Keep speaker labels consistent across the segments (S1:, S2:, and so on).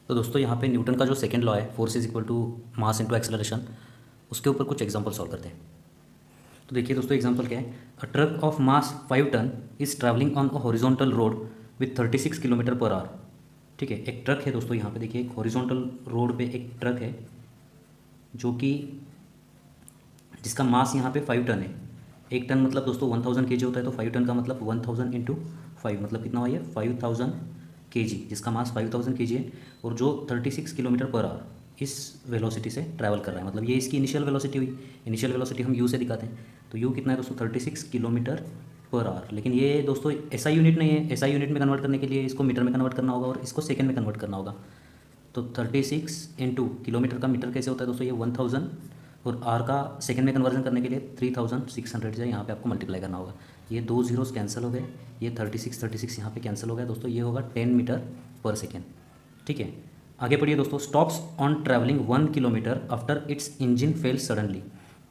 S1: तो दोस्तों यहाँ पे न्यूटन का जो सेकंड लॉ है, force is equal to mass into acceleration, उसके ऊपर कुछ एग्जांपल सॉल्व करते हैं। तो देखिए दोस्तों एग्जांपल क्या है। A truck of mass 5 ton is travelling on a horizontal road with 36 kilometre per hour. ठीक है, एक ट्रक है दोस्तों, यहाँ पे देखिए एक हॉरिजॉन्टल रोड पे एक ट्रक है जो कि जिसका मास यहाँ पे 5 टन है। 1 टन मतलब दोस्तों 1000 kg होता है, तो 5 टन का मतलब 1000 इंटू 5 मतलब कितना हुआ ये 5000 kg, जिसका मास 5000 kg है और जो 36 किलोमीटर पर आवर इस वेलोसिटी से ट्रैवल कर रहा है। मतलब ये इसकी इनिशियल वेलोसिटी हुई। इनिशियल वेलोसिटी हम यू से दिखाते हैं, तो यू कितना है दोस्तों 36 किलोमीटर पर आवर। लेकिन ये दोस्तों ऐसा यूनिट नहीं है, ऐसा यूनिट में कन्वर्ट करने के लिए इसको मीटर में कन्वर्ट करना होगा और इसको सेकेंड में कन्वर्ट करना होगा। तो 36 इंटू किलोमीटर का मीटर कैसे होता है दोस्तों, ये 1000 और आर का सेकंड में कन्वर्जन करने के लिए 3600 से यहाँ पे आपको मल्टीप्लाई करना होगा। ये 2 जीरोस कैंसिल हो गए, ये 36 यहाँ पे कैंसिल हो गया दोस्तों, ये होगा 10 मीटर पर सेकेंड। ठीक है, आगे पढ़िए दोस्तों। Stops on travelling 1 kilometre after it's engine fail suddenly.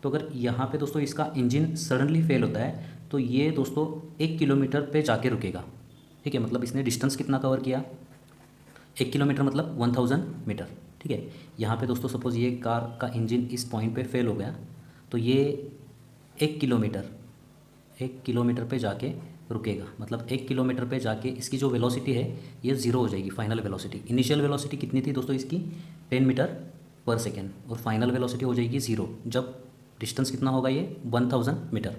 S1: तो अगर यहाँ पे दोस्तों इसका इंजन सडनली फेल होता है तो ये दोस्तों 1 किलोमीटर पे जाके रुकेगा। ठीक है, मतलब इसने डिस्टेंस कितना कवर किया, 1 किलोमीटर मतलब 1000 मीटर। ठीक है, यहाँ पे दोस्तों सपोज़ ये कार का इंजन इस पॉइंट पे फेल हो गया तो ये 1 किलोमीटर पे जाके रुकेगा। मतलब 1 किलोमीटर पे जाके इसकी जो वेलोसिटी है ये ज़ीरो हो जाएगी। फाइनल वेलोसिटी, इनिशियल वेलोसिटी कितनी थी दोस्तों इसकी 10 मीटर पर सेकेंड और फाइनल वेलोसिटी हो जाएगी ज़ीरो जब डिस्टेंस कितना होगा ये 1000 मीटर।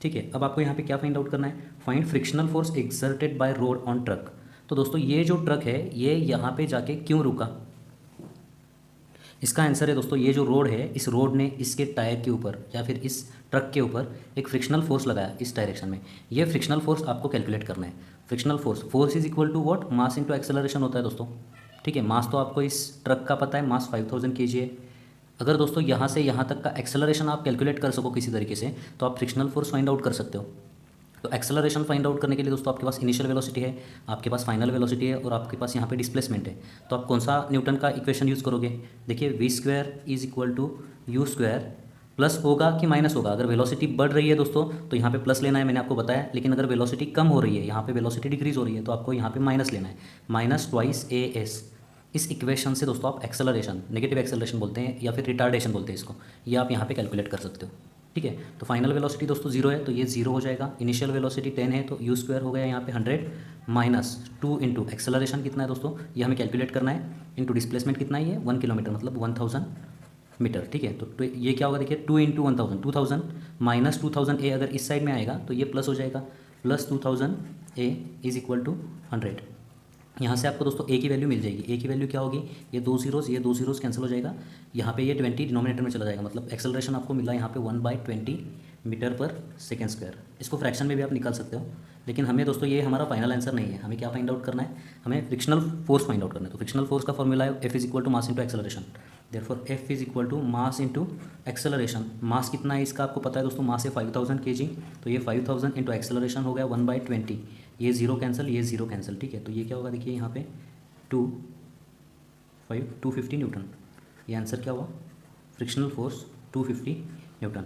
S1: ठीक है, अब आपको यहाँ पे क्या फाइंड आउट करना है, find frictional force exerted by road on truck. तो दोस्तों ये जो ट्रक है ये यहाँ पे जाके क्यों रुका, इसका आंसर है दोस्तों ये जो रोड है, इस रोड ने इसके टायर के ऊपर या फिर इस ट्रक के ऊपर एक फ्रिक्शनल फोर्स लगाया इस डायरेक्शन में। ये फ्रिक्शनल फोर्स आपको कैलकुलेट करना है। Frictional force is equal to what, mass into acceleration होता है दोस्तों। ठीक है, मास तो आपको इस ट्रक का पता है, मास 5000 kg है। अगर दोस्तों यहाँ से यहाँ तक का एक्सेलरेशन आप कैलकुलेट कर सको किसी तरीके से तो आप फ्रिक्शनल फोर्स फाइंड आउट कर सकते हो। तो एक्सेलरेशन फाइंड आउट करने के लिए दोस्तों आपके पास इनिशियल वेलोसिटी है, आपके पास फाइनल वेलोसिटी है और आपके पास यहाँ पे डिस्प्लेसमेंट है। तो आप कौन सा न्यूटन का इक्वेशन यूज़ करोगे, देखिए V square is equal to you square, plus होगा कि माइनस होगा। अगर वेलोसिटी बढ़ रही है दोस्तों तो यहाँ पे प्लस लेना है, मैंने आपको बताया। लेकिन अगर वेलोसिटी कम हो रही है, यहाँ पे वेलोसिटी डिक्रीज हो रही है, तो आपको यहाँ पे माइनस लेना है, माइनस ट्वाइस ए एस। इस इक्वेशन से दोस्तों आप एक्सेलरेशन, नेगेटिव एक्सेलरेशन बोलते हैं या फिर रिटार्डेशन बोलते हैं इसको, ये आप यहाँ पे कैलकुलेट कर सकते हो। ठीक है, तो फाइनल वेलोसिटी दोस्तों जीरो है तो ये जीरो हो जाएगा। इनिशियल वेलोसिटी 10 है तो यू स्क्वायर हो गया यहाँ पे 100 माइनस 2 इंटू एक्सेलरेशन कितना है दोस्तों, ये हमें कैलकुलेट करना है, इंटू डिस्प्लेसमेंट कितना है ये 1 किलोमीटर मतलब 1000 मीटर। ठीक है, तो ये क्या होगा देखिए 2 इंटू 1000 2000 माइनस 2000 ए अगर इस साइड में आएगा तो ये प्लस हो जाएगा, plus 2000 A is equal to 100। यहाँ से आपको दोस्तों ए की वैल्यू मिल जाएगी। ए की वैल्यू क्या होगी, ये 2 जीरोस, ये 2 जीरोस कैंसिल हो जाएगा, यहाँ पे ये 20 डिनोमिनेटर में चला जाएगा। मतलब एक्सेलरेशन आपको मिला यहाँ पे 1/20 मीटर पर सेकेंड स्क्वायर। इसको फ्रैक्शन में भी आप निकाल सकते हो, लेकिन हमें दोस्तों ये हमारा फाइनल आंसर नहीं है। हमें क्या फाइंड आउट करना है, हमें फ्रिक्शनल फोर्स फाइंड आउट करना है। तो फ्रिक्शनल फोर्स का फॉर्मूला है F is equal to mass into acceleration. Therefore F is equal to mass into acceleration. Mass कितना है इसका आपको पता है दोस्तों, मास है 5000 kg, तो ये 5000 इंटू एक्सेलरेशन हो गया 1/20। ये जीरो कैंसिल, ये जीरो कैंसिल। ठीक है, तो ये क्या होगा देखिए यहाँ पे 250 न्यूटन। ये आंसर क्या हुआ, फ्रिक्शनल फोर्स 250 न्यूटन।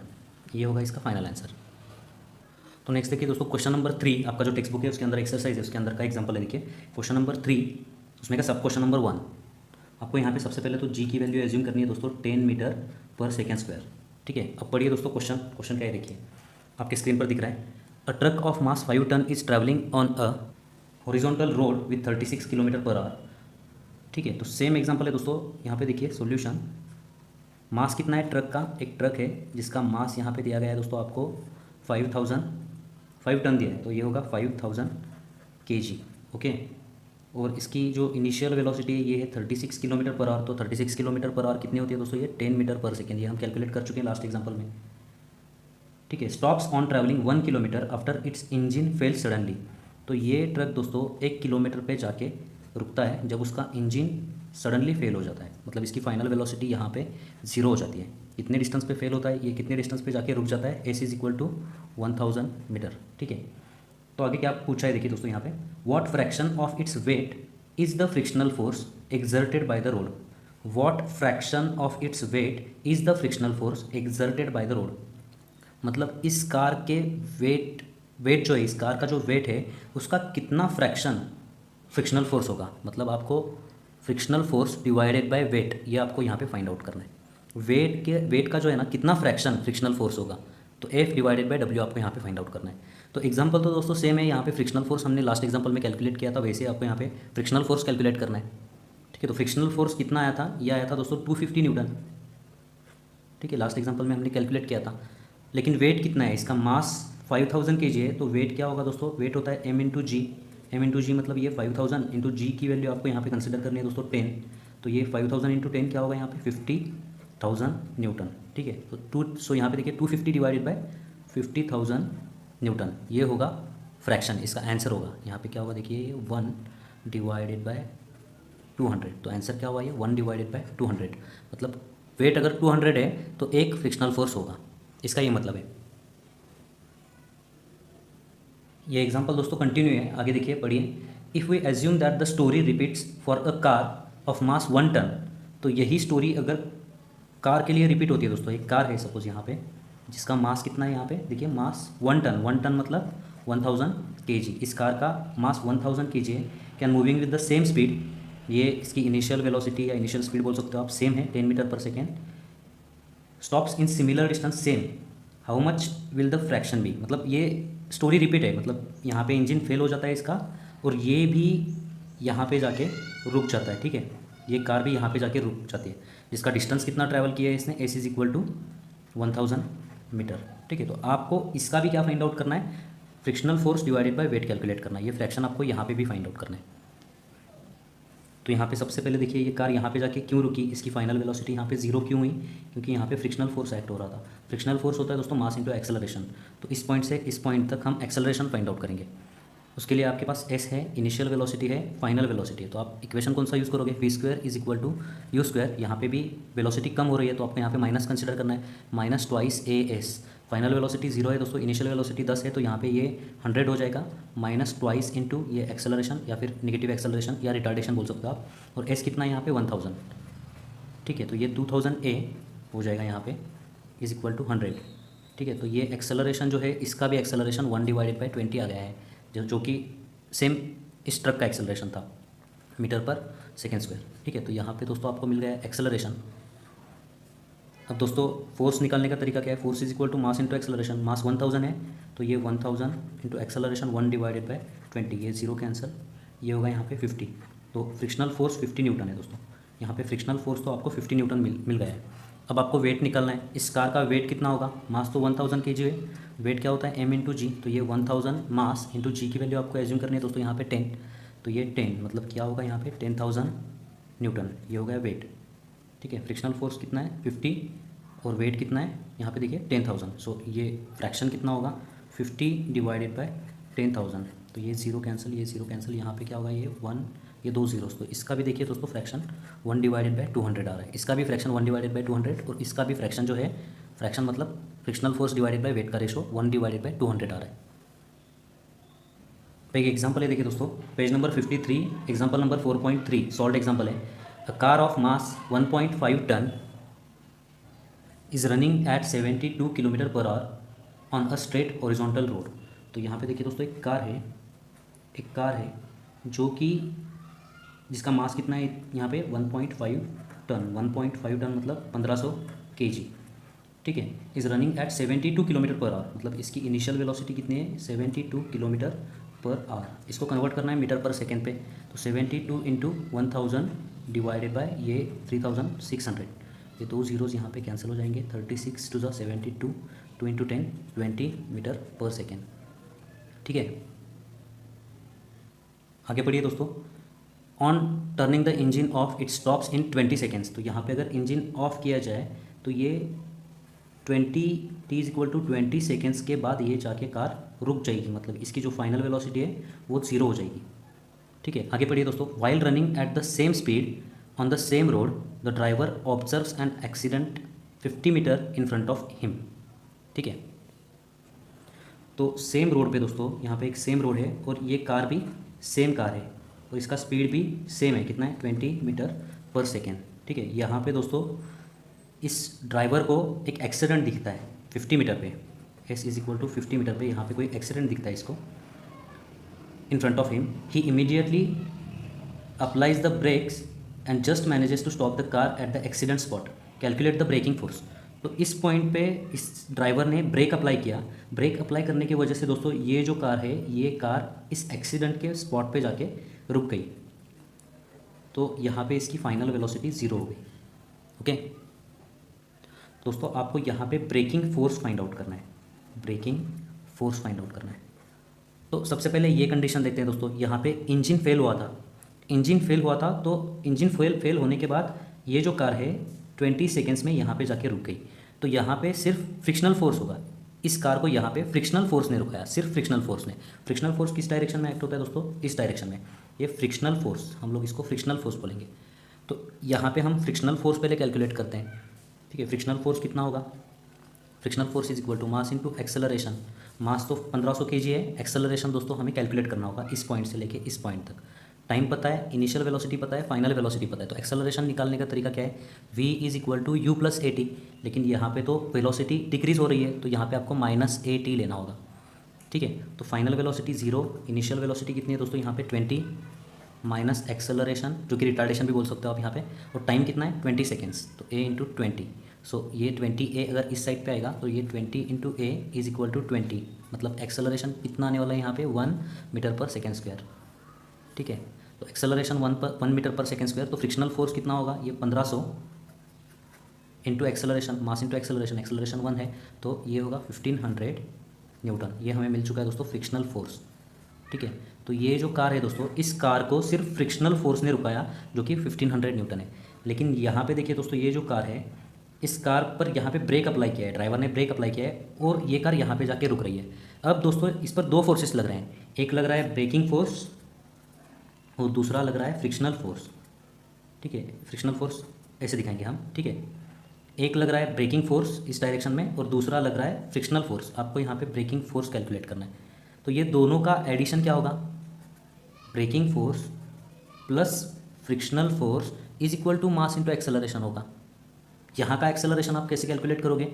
S1: ये होगा इसका फाइनल आंसर। तो नेक्स्ट देखिए दोस्तों क्वेश्चन नंबर 3, आपका जो टेक्स्ट बुक है उसके अंदर एक्सरसाइज है, उसके अंदर का एग्जांपल है। देखिए क्वेश्चन नंबर 3, उसमें का सब क्वेश्चन नंबर 1। आपको यहाँ पे सबसे पहले तो जी की वैल्यू एज्यूम करनी है दोस्तों 10 मीटर पर सेकेंड स्क्वायर। ठीक है, अब पढ़िए दोस्तों क्वेश्चन क्या है, देखिए आपके स्क्रीन पर दिख रहा है। A truck of mass 5 ton is travelling on a horizontal road with 36 kilometre per hour. ठीक है, तो सेम एग्जांपल है दोस्तों। यहाँ पे देखिए सॉल्यूशन, मास कितना है ट्रक का, एक ट्रक है जिसका मास यहाँ पे दिया गया है दोस्तों आपको 5 टन दिया है, तो ये होगा 5000 kg। ओके, और इसकी जो इनिशियल वेलोसिटी है ये है 36 किलोमीटर पर आवर। तो 36 किलोमीटर पर आवर कितनी होती है दोस्तों, ये 10 मीटर पर सेकेंड। ये हम कैलकुलेट कर चुके हैं लास्ट एग्जाम्पल में। ठीक है, stops on travelling 1 kilometre after it's engine fail suddenly. तो ये ट्रक दोस्तों 1 किलोमीटर पे जाके रुकता है जब उसका इंजन सडनली फेल हो जाता है। मतलब इसकी फाइनल वेलोसिटी यहाँ पे जीरो हो जाती है। इतने डिस्टेंस पे फेल होता है, ये कितने डिस्टेंस पे जाके रुक जाता है, S is equal to 1000 metre. ठीक है, तो आगे क्या पूछा है देखिए दोस्तों यहाँ पे, what fraction of its weight is the frictional force exerted by the road. What fraction of its weight is the frictional force exerted by the road. मतलब इस कार के वेट जो है, इस कार का जो वेट है उसका कितना फ्रैक्शन फ्रिक्शनल फोर्स होगा। मतलब आपको frictional force divided by wait, ये आपको यहाँ पे फाइंड आउट करना है। वेट का जो है ना कितना फ्रैक्शन फ्रिक्शनल फोर्स होगा, तो F डिवाइडेड बाय W आपको यहाँ पे फाइंड आउट करना है। तो एग्जांपल तो दोस्तों सेम है, यहाँ पे फ्रिक्शनल फोर्स हमने लास्ट एग्जांपल में कैलकुलेट किया था, वैसे आपको यहाँ पे फ्रिक्शनल फोर्स कैलकुलेट करना है। ठीक है, तो फ्रिक्शनल फोर्स कितना आया था, ये आया था दोस्तों 250 न्यूटन। ठीक है, लास्ट एग्जांपल में हमने कैलकुलेट किया था। लेकिन वेट कितना है, इसका मास 5000 kg है, तो वेट क्या होगा दोस्तों, वेट होता है m/g। m/g मतलब ये 5000 इंटू जी की वैल्यू आपको यहाँ पे कंसिडर करनी है दोस्तों 10। तो ये 5000 इंटू 10 क्या होगा यहाँ पे 50,000 न्यूटन। ठीक है, तो यहाँ पे देखिए 250 डिवाइडेड बाय 50,000 न्यूटन, ये होगा फ्रैक्शन, इसका आंसर होगा यहाँ पे क्या होगा, देखिए 1 डिवाइडेड बाय 200। तो आंसर क्या हुआ, ये 1 डिवाइडेड बाय 200, मतलब वेट अगर 200 है तो एक फ्रिक्शनल फोर्स होगा, इसका ये मतलब है। ये एग्जांपल दोस्तों कंटिन्यू है, आगे देखिए पढ़िए। If we assume that the story repeats for a car of mass 1 ton, तो यही स्टोरी अगर कार के लिए रिपीट होती है दोस्तों, एक कार है सपोज यहाँ पे, जिसका मास कितना है यहाँ पे देखिए, मास 1 टन, 1 टन मतलब 1000 kg, इस कार का मास 1000 kg है, can moving with the same speed, ये इसकी इनिशियल वेलोसिटी या इनिशियल स्पीड बोल सकते हो आप, सेम है 10 मीटर पर second, stops in similar distance same, how much will the fraction be, मतलब ये स्टोरी रिपीट है, मतलब यहाँ पे इंजन फेल हो जाता है इसका, और ये भी यहाँ पे जाके रुक जाता है। ठीक है, ये कार भी यहाँ पे जाके रुक जाती है, जिसका डिस्टेंस कितना ट्रैवल किया है इसने, S is equal to 1000 metre. ठीक है, तो आपको इसका भी क्या फाइंड आउट करना है, frictional force divided by weight calculate करना है, ये फ्रैक्शन आपको यहाँ पे भी फाइंड आउट करना है। तो यहाँ पे सबसे पहले देखिए ये कार यहाँ पे जाके क्यों रुकी, इसकी फाइनल वेलोसिटी यहाँ पे 0 क्यों हुई, क्योंकि यहाँ पे फ्रिक्शनल फोर्स एक्ट हो रहा था। फ्रिक्शनल फोर्स होता है दोस्तों मास इंटू एक्सेलरेशन, तो इस पॉइंट से इस पॉइंट तक हम एक्सेलरेशन फाइंड आउट करेंगे। उसके लिए आपके पास s है, इनिशियल वेलोसिटी है, फाइनल वेलोसिटी है, तो आप इक्वेशन कौन सा यूज़ करोगे, v² is equal to u²। यहाँ पे भी वेलोसिटी कम हो रही है तो आपको यहाँ पे माइनस कंसिडर करना है, minus twice as। Final velocity 0 है दोस्तों, इनिशियल वेलोसिटी 10 है, तो यहाँ पे ये 100 हो जाएगा, माइनस ट्वाइस इंटू ये एक्सेलरेशन या फिर नेगेटिव एक्सेलरेशन या रिटार्डेशन बोल सकते हो आप, और s कितना है यहाँ पे 1000। ठीक है, तो ये 2000 a हो जाएगा यहाँ पे इज इक्वल टू 100। ठीक है, तो ये एक्सेलरेशन जो है इसका भी एक्सेलरेशन 1 डिवाइडेड बाई 20 आ गया है, जो कि सेम इस ट्रक का एक्सेलरेशन था मीटर पर सेकेंड स्क्वायर। ठीक है, तो यहाँ पे दोस्तों आपको मिल गया एक्सेलरेशन। अब दोस्तों फोर्स निकालने का तरीका क्या है, force is equal to mass into acceleration, mass 1000 है तो ये 1000 इंटू एक्सेलरेशन 1 डिवाइडेड बाय 20, ये 0 कैंसिल, ये होगा यहाँ पे 50। तो फ्रिक्शनल फोर्स 50 न्यूटन है दोस्तों, यहाँ पे फ्रिक्शनल फोर्स तो आपको 50 न्यूटन मिल गया है। अब आपको वेट निकालना है, इस कार का वेट कितना होगा, मास तो 1000 kg है, वेट क्या होता है m/g, तो ये 1000 मास इंटू जी की वैल्यू आपको एज्यूम करनी है दोस्तों यहाँ पे 10, तो ये 10 मतलब क्या होगा यहाँ पे 10,000 न्यूटन, ये हो गया वेट। ठीक है, फ्रिक्शनल फोर्स कितना है 50 और वेट कितना है यहाँ पे देखिए 10,000, सो ये फ्रैक्शन कितना होगा 50 डिवाइडेड बाय 10,000, तो ये 0 कैंसिल, ये 0 कैंसिल, यहाँ पे क्या होगा ये 1, ये 2 जीरोस, तो इसका भी देखिए दोस्तों फ्रैक्शन 1 डिवाइडेड बाय 200 आ रहा है, इसका भी फ्रैक्शन 1 डिवाइडेड बाय 200, और इसका भी फ्रैक्शन जो है, फ्रैक्शन मतलब frictional force divided by weight का रेशो 1 डिवाइडेड बाय 200 आ रहा है। तो एक एग्जांपल है देखिए दोस्तों, page number 53, example number 4.3 solve example है। A car of mass 1.5 ton is running at 72 kilometre per hour on a straight horizontal road. तो यहाँ पे देखिए दोस्तों एक कार है जो कि जिसका मास कितना है यहाँ पे 1.5 टन, 1.5 टन मतलब 1500 kg। ठीक है, is running at 72 kilometre per our, मतलब इसकी इनिशियल वेलोसिटी कितनी है 72 किलोमीटर पर आवर, इसको कन्वर्ट करना है मीटर पर सेकेंड पे, तो 72 इंटू 1000 डिवाइडेड बाय ये 3600, ये 2 जीरोज़ यहाँ पे कैंसिल हो जाएंगे, 36 टू द 72, 2 इंटू 10 20 मीटर पर सेकेंड। ठीक है, आगे बढ़िए दोस्तों। On turning the engine of it stops in 20 seconds, तो यहाँ पे अगर इंजन ऑफ किया जाए तो ये 20 = 20 सेकेंड्स के बाद ये जाके कार रुक जाएगी, मतलब इसकी जो फाइनल वेलोसिटी है वो 0 हो जाएगी। ठीक है, आगे बढ़िए दोस्तों। While running at the same speed on the same road the driver observes an accident 50 metre in front of him. ठीक है, तो सेम रोड पे दोस्तों, यहाँ पे एक सेम रोड है और ये कार भी सेम कार है और इसका स्पीड भी सेम है, कितना है 20 मीटर पर सेकेंड। ठीक है, यहाँ पे दोस्तों इस ड्राइवर को एक एक्सीडेंट दिखता है 50 मीटर पे, s = 50 मीटर पे यहाँ पे कोई एक्सीडेंट दिखता है इसको in front of him, he immediately applies the brakes and just manages to stop the car at the accident spot, calculate the braking force. तो इस पॉइंट पे इस ड्राइवर ने ब्रेक अप्लाई किया। ब्रेक अप्लाई करने की वजह से दोस्तों ये जो कार है, ये कार इस एक्सीडेंट के स्पॉट पे जाके रुक गई। तो यहाँ पे इसकी फाइनल वेलोसिटी 0 हो गई। ओके दोस्तों, आपको यहाँ पे ब्रेकिंग फोर्स फाइंड आउट करना है, ब्रेकिंग फोर्स फाइंड आउट करना है। तो सबसे पहले ये कंडीशन देखते हैं दोस्तों। यहाँ पे इंजन फेल हुआ था, इंजन फेल हुआ था, तो इंजन फेल होने के बाद ये जो कार है 20 सेकेंड्स में यहाँ पे जाके रुक गई। तो यहाँ पे सिर्फ फ्रिक्शनल फोर्स होगा, इस कार को यहाँ पे फ्रिक्शनल फोर्स ने रुकाया, सिर्फ फ्रिक्शनल फोर्स ने। फ्रिक्शनल फोर्स किस डायरेक्शन में एक्ट होता है दोस्तों? इस डायरेक्शन में। ये फ्रिक्शनल फोर्स, हम लोग इसको फ्रिक्शनल फोर्स बोलेंगे। तो यहाँ पे हम फ्रिक्शनल फोर्स पहले कैलकुलेट करते हैं। ठीक है, फ्रिक्शनल फोर्स कितना होगा? Frictional force is equal to mass into acceleration. Mass तो 1500 kg है, एक्सेलरेशन दोस्तों हमें कैलकुलेट करना होगा इस पॉइंट से लेके इस पॉइंट तक। टाइम पता है, इनिशियल वेलोसिटी पता है, फाइनल वेलोसिटी पता है। तो एक्सेलरेशन निकालने का तरीका क्या है? v is equal to U plus A T. लेकिन यहाँ पे तो वेलोसिटी डिक्रीज हो रही है, तो यहाँ पे आपको माइनस ए टी लेना होगा। ठीक है, तो फाइनल वेलोसिटी 0, इनिशियल वेलोसिटी कितनी है दोस्तों? यहाँ पे 20 माइनस एक्सेलरेशन, जो कि रिटार्डेशन भी बोल सकते हो आप यहाँ पे, और टाइम कितना है? 20 सेकेंड्स। तो a इंटू 20, सो ये 20a अगर इस साइड पे आएगा तो ये 20 into A is equal to 20, मतलब एक्सेलरेशन कितना आने वाला है यहाँ पे? 1 मीटर पर सेकेंड स्क्वायर। ठीक है, तो एक्सेलरेशन 1 मीटर पर सेकेंड स्क्वायर। तो फ्रिक्शनल फोर्स कितना होगा? ये 1500 इंटू एक्सेलरेशन, मास इंटू एक्सेलरेशन, एक्सेलरेशन 1 है तो ये होगा 1500 न्यूटन। ये हमें मिल चुका है दोस्तों फ्रिक्शनल फोर्स। ठीक है, तो ये जो कार है दोस्तों, इस कार को सिर्फ फ्रिक्शनल फोर्स ने रुकाया, जो कि 1500 न्यूटन है। लेकिन यहाँ पे देखिए दोस्तों, ये जो कार है, इस कार पर यहाँ पे ब्रेक अप्लाई किया है, ड्राइवर ने ब्रेक अप्लाई किया है, और ये कार यहाँ पे जाके रुक रही है। अब दोस्तों इस पर दो फोर्सेस लग रहे हैं, एक लग रहा है ब्रेकिंग फोर्स और दूसरा लग रहा है फ्रिक्शनल फोर्स। ठीक है, फ्रिक्शनल फोर्स ऐसे दिखाएंगे हम। ठीक है, एक लग रहा है ब्रेकिंग फोर्स इस डायरेक्शन में और दूसरा लग रहा है फ्रिक्शनल फोर्स। आपको यहाँ पे ब्रेकिंग फोर्स कैलकुलेट करना है। तो ये दोनों का एडिशन क्या होगा? Braking force plus frictional force is equal to mass into acceleration होगा। यहाँ का एक्सेलरेशन आप कैसे कैलकुलेट करोगे?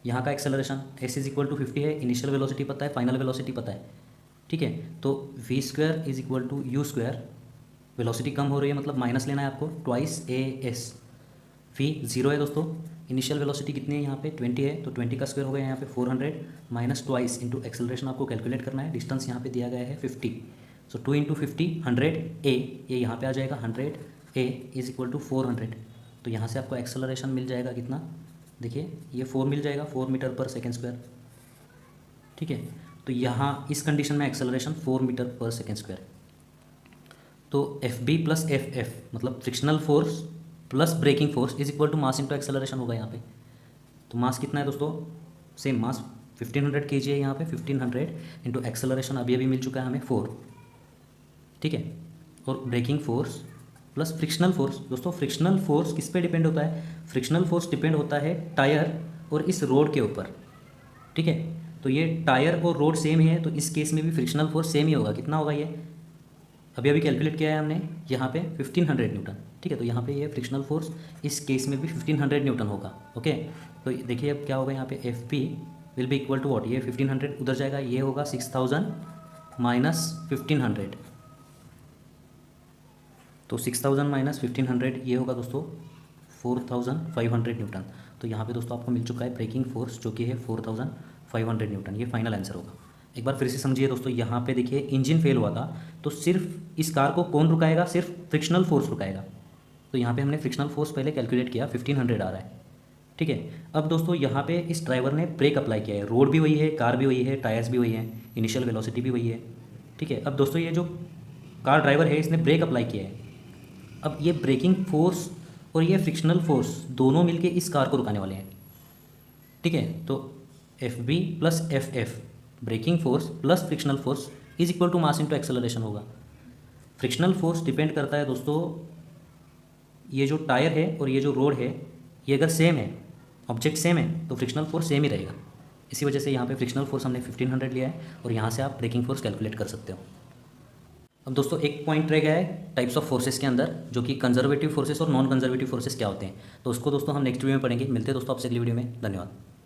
S1: यहाँ का acceleration s is equal to 50 है, इनिशियल वेलोसिटी पता है, फाइनल वेलोसिटी पता है। ठीक है, तो v square is equal to you square, velocity कम हो रही है मतलब माइनस लेना है आपको, ट्वाइस ए एस। v 0 है दोस्तों, इनिशियल वेलोसिटी कितनी है यहाँ पे? 20 है, तो 20 का स्क्वायर हो गया यहाँ पे 400 माइनस ट्वाइस इंटू एक्सेलरेशन आपको कैलकुलेट करना है। डिस्टेंस यहाँ पे दिया गया है 50, सो 2 इंटू 50 100 ए, ये यहाँ पे आ जाएगा 100 ए इज इक्वल टू 400। तो यहाँ से आपको एक्सेलरेशन मिल जाएगा कितना? देखिए ये 4 मिल जाएगा, 4 मीटर पर सेकेंड स्क्वायर। ठीक है, तो यहाँ इस कंडीशन में एक्सेलरेशन 4 मीटर पर सेकेंड स्क्वायर। तो F B plus F F मतलब frictional force plus braking force is equal to mass into acceleration होगा यहाँ पे। तो मास कितना है दोस्तों? सेम मास 1500 kg है यहाँ पे, 1500 इंटू एक्सेलरेशन अभी अभी मिल चुका है हमें 4। ठीक है, और braking force plus frictional force. दोस्तों फ्रिक्शनल फोर्स किस पे डिपेंड होता है? फ्रिक्शनल फोर्स डिपेंड होता है टायर और इस रोड के ऊपर। ठीक है, तो ये टायर और रोड सेम है, तो इस केस में भी फ्रिक्शनल फोर्स सेम ही होगा। कितना होगा? ये अभी अभी कैलकुलेट किया है हमने यहाँ पे 1500 न्यूटन। ठीक है, तो यहाँ पे ये फ्रिक्शनल फोर्स इस केस में भी 1500 न्यूटन होगा। ओके, तो देखिए अब क्या होगा यहाँ पे? F P will be equal to what? ये 1500 उधर जाएगा, ये होगा 6000 माइनस 1500, तो 6000 माइनस 1500 ये होगा दोस्तों 4500 न्यूटन। तो यहाँ पे दोस्तों आपको मिल चुका है ब्रेकिंग फोर्स जो कि है 4500 न्यूटन। ये फाइनल आंसर होगा। एक बार फिर से समझिए दोस्तों, यहाँ पे देखिए इंजन फेल हुआ था, तो सिर्फ इस कार को कौन रुकाएगा? सिर्फ फ्रिक्शनल फोर्स रुकाएगा। तो यहाँ पे हमने फ्रिक्शनल फोर्स पहले कैलकुलेट किया, 1500 आ रहा है। ठीक है, अब दोस्तों यहाँ पे इस ड्राइवर ने ब्रेक अप्लाई किया है, रोड भी वही है, कार भी वही है, टायर्स भी वही हैं, इनिशियल वेलोसिटी भी वही है। ठीक है, अब दोस्तों ये जो कार ड्राइवर है इसने ब्रेक अप्लाई किया है। अब ये ब्रेकिंग फोर्स और ये फ्रिक्शनल फोर्स दोनों मिलके इस कार को रुकाने वाले हैं। ठीक है, तो F B plus F F braking force plus frictional force is equal to mass into acceleration होगा। फ्रिक्शनल फोर्स डिपेंड करता है दोस्तों, ये जो टायर है और ये जो रोड है, ये अगर सेम है, ऑब्जेक्ट सेम है, तो फ्रिक्शनल फोर्स सेम ही रहेगा। इसी वजह से यहाँ पे फ्रिक्शनल फोर्स हमने 1500 लिया है और यहाँ से आप ब्रेकिंग फोर्स कैलकुलेट कर सकते हो। अब दोस्तों एक पॉइंट रह गया है टाइप्स ऑफ फोर्सेस के अंदर, जो कि कंजर्वेटिव फोर्सेस और नॉन कंजर्वेटिव फोर्सेस क्या होते हैं। तो उसको दोस्तों हम नेक्स्ट वीडियो में पढ़ेंगे। मिलते हैं दोस्तों आपसे अगली वीडियो में। धन्यवाद।